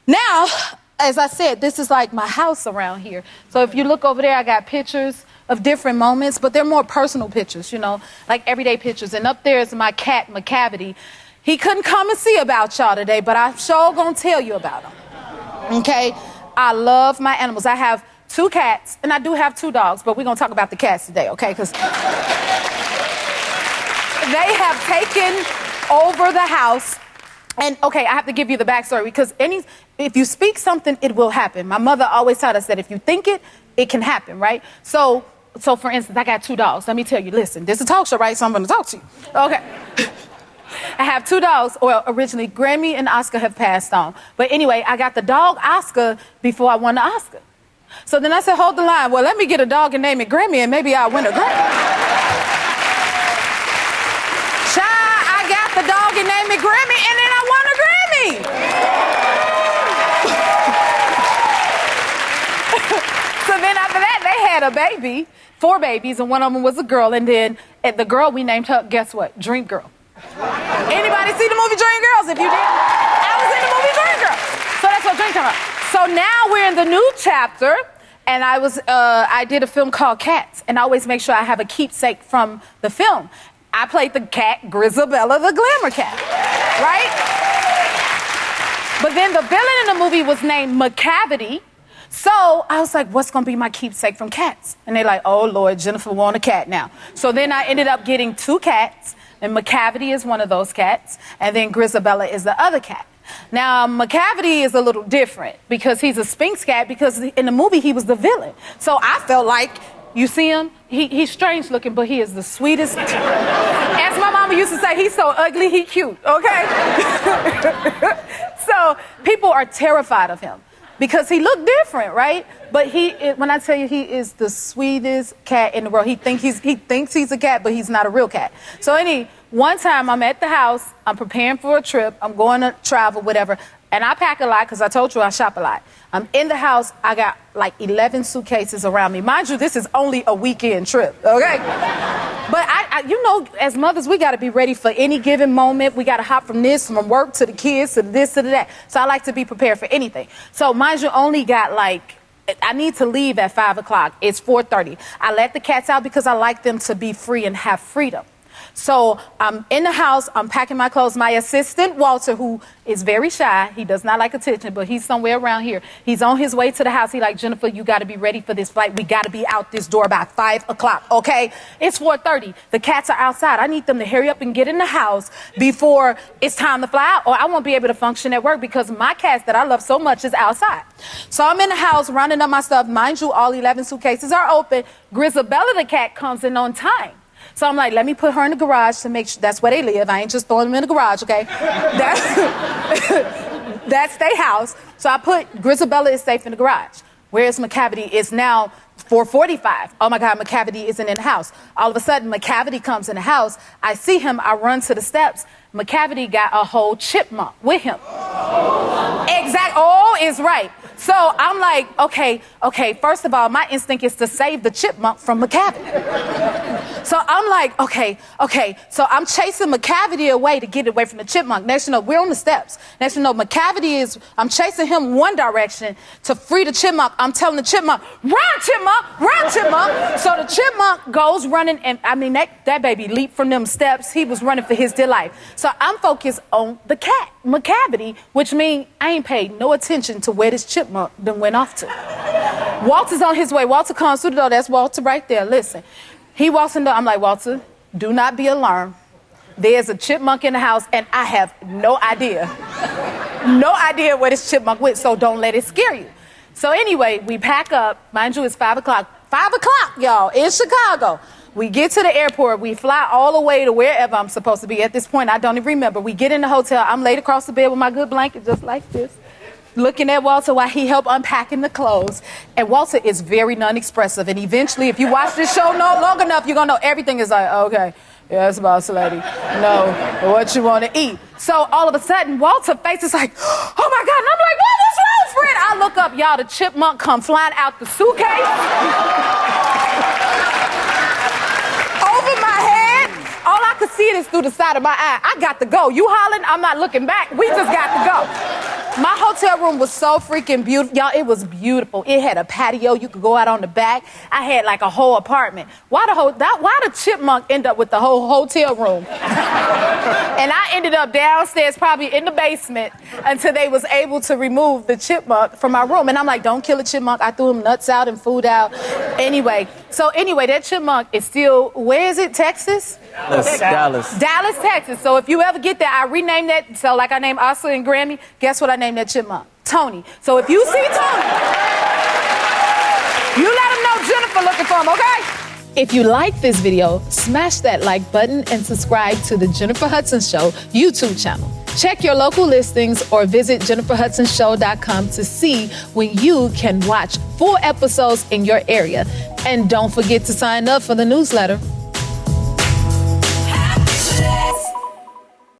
Now, as I said, this is like my house around here. So if you look over there, I got pictures of different moments, but they're more personal pictures, you know, like everyday pictures. And up there is my cat, McCavity. He couldn't come and see about y'all today, but I'm sure gonna tell you about him. Okay? I love my animals. I have 2 cats, and I do have 2 dogs, but we're gonna talk about the cats today, okay? Because they have taken over the house. And okay, I have to give you the backstory because if you speak something, it will happen. My mother always taught us that if you think it, it can happen, right? So for instance, I got 2 dogs. Let me tell you, listen, this is a talk show, right? So I'm gonna talk to you. Okay. I have 2 dogs. Well, originally, Grammy and Oscar have passed on. But anyway, I got the dog Oscar before I won the Oscar. So then I said, hold the line. Well, let me get a dog and name it Grammy, and maybe I'll win a Grammy. Child, I got the dog and named it Grammy, and then I won a Grammy. So then after that, they had a baby, 4 babies, and one of them was a girl. And then the girl, we named her, guess what? Dream Girl. Anybody see the movie Dream Girls? If you did, I was in the movie Dream Girls. So that's what Dream came out. So now we're in the new chapter, and I did a film called Cats, and I always make sure I have a keepsake from the film. I played the cat, Grisabella the Glamour Cat, right? But then the villain in the movie was named McCavity. So I was like, what's gonna be my keepsake from Cats? And they're like, oh Lord, Jennifer want a cat now. So then I ended up getting 2 cats, and McCavity is one of those cats, and then Grisabella is the other cat. Now, McCavity is a little different because he's a Sphinx cat because in the movie he was the villain. So I felt like, you see him? He's strange looking, but he is the sweetest. As my mama used to say, he's so ugly, he cute, okay? So people are terrified of him because he looked different, right? But when I tell you he is the sweetest cat in the world, he thinks he's a cat, but he's not a real cat. So one time I'm at the house, I'm preparing for a trip, I'm going to travel, whatever, and I pack a lot because I told you I shop a lot. I'm in the house, I got like 11 suitcases around me. Mind you, this is only a weekend trip, okay? But you know, as mothers, we gotta be ready for any given moment. We gotta hop from work to the kids, to this, to that. So I like to be prepared for anything. So mind you, only got I need to leave at 5 o'clock. It's 4:30. I let the cats out because I like them to be free and have freedom. So I'm in the house, I'm packing my clothes. My assistant, Walter, who is very shy, he does not like attention, but he's somewhere around here. He's on his way to the house. He's like, Jennifer, you got to be ready for this flight. We got to be out this door by 5 o'clock, okay? It's 4:30. The cats are outside. I need them to hurry up and get in the house before it's time to fly out, or I won't be able to function at work because my cats that I love so much is outside. So I'm in the house running up my stuff. Mind you, all 11 suitcases are open. Grisabella the cat comes in on time. So I'm like, let me put her in the garage to make sure that's where they live. I ain't just throwing them in the garage, okay? That's their house. So I put Grisabella is safe in the garage. Whereas McCavity is now 4:45. Oh my God, McCavity isn't in the house. All of a sudden, McCavity comes in the house. I see him, I run to the steps. McCavity got a whole chipmunk with him. Exact. Oh, is right. So I'm like, okay, first of all, my instinct is to save the chipmunk from McCavity. So I'm like, okay. So I'm chasing McCavity away to get away from the chipmunk. Next you know, we're on the steps. Next you know, I'm chasing him one direction to free the chipmunk. I'm telling the chipmunk, run chipmunk, run chipmunk. So the chipmunk goes running, and I mean, that baby leaped from them steps. He was running for his dear life. So I'm focused on the cat, McCavity, which means I ain't paid no attention to where this chipmunk done went off to. Walter's on his way. Walter comes through the door. That's Walter right there. Listen. He walks in the door. I'm like, Walter, do not be alarmed. There's a chipmunk in the house, and I have no idea where this chipmunk went, so don't let it scare you. So anyway, we pack up. Mind you, it's 5 o'clock. 5 o'clock, y'all, in Chicago. We get to the airport. We fly all the way to wherever I'm supposed to be. At this point, I don't even remember. We get in the hotel. I'm laid across the bed with my good blanket, just like this, looking at Walter while he helped unpacking the clothes. And Walter is very non-expressive. And eventually, if you watch this show long enough, you're going to know everything is like, okay, yes, boss lady. No, what you want to eat? So all of a sudden, Walter's face is like, oh my God. And I'm like, what is wrong, friend? I look up, y'all, the chipmunk come flying out the suitcase. Over my head. All I could see is through the side of my eye. I got to go. You hollering? I'm not looking back. We just got to go. My hotel room was so freaking beautiful. Y'all, it was beautiful. It had a patio. You could go out on the back. I had like a whole apartment. Why the chipmunk end up with the whole hotel room? And I ended up downstairs, probably in the basement, until they was able to remove the chipmunk from my room. And I'm like, don't kill a chipmunk. I threw him nuts out and food out. Anyway, that chipmunk is still, where is it, Texas? Dallas. Dallas, Texas. So if you ever get there, I renamed that. So like I named Oscar and Grammy, guess what I named that chipmunk? Tony. So if you see Tony, you let him know Jennifer looking for him, okay? If you like this video, smash that like button and subscribe to the Jennifer Hudson Show YouTube channel. Check your local listings or visit jenniferhudsonshow.com to see when you can watch full episodes in your area. And don't forget to sign up for the newsletter.